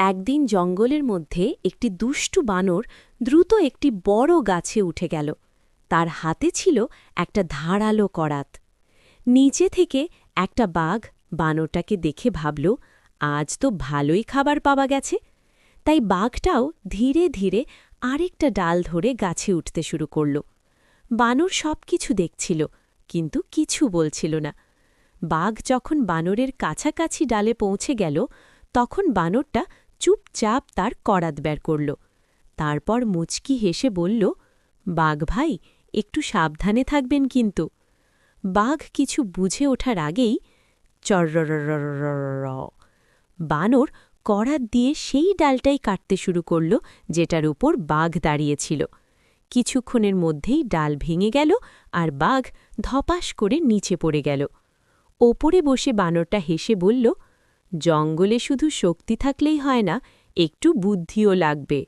একদিন জঙ্গলের মধ্যে একটি দুষ্টু বানর দ্রুত একটি বড় গাছে উঠে গেল। তার হাতে ছিল একটা ধারালো করাত। নিচে থেকে একটা বাঘ বানরটাকে দেখে ভাবল, আজ তো ভালোই খাবার পাওয়া গেছে। তাই বাঘটাও ধীরে ধীরে আরেকটা ডাল ধরে গাছে উঠতে শুরু করল। বানর সবকিছু দেখছিল, কিন্তু কিছু বলছিল না। বাঘ যখন বানরের কাছাকাছি ডালে পৌঁছে গেল, তখন বানরটা চুপচাপ তার করাত বের করল। তারপর মুচকি হেসে বলল, বাঘ ভাই, একটু সাবধানে থাকবেন কিন্তু। বাঘ কিছু বুঝে ওঠার আগেই চররররররর বানর করাত দিয়ে সেই ডালটাই কাটতে শুরু করল যেটার উপর বাঘ দাঁড়িয়েছিল। কিছুক্ষণের মধ্যেই ডাল ভেঙে গেল আর বাঘ ধপাস করে নিচে পড়ে গেল। ওপরে বসে বানরটা হেসে বলল, জঙ্গলে শুধু শক্তি থাকলেই হয় না, একটু বুদ্ধিও লাগবে।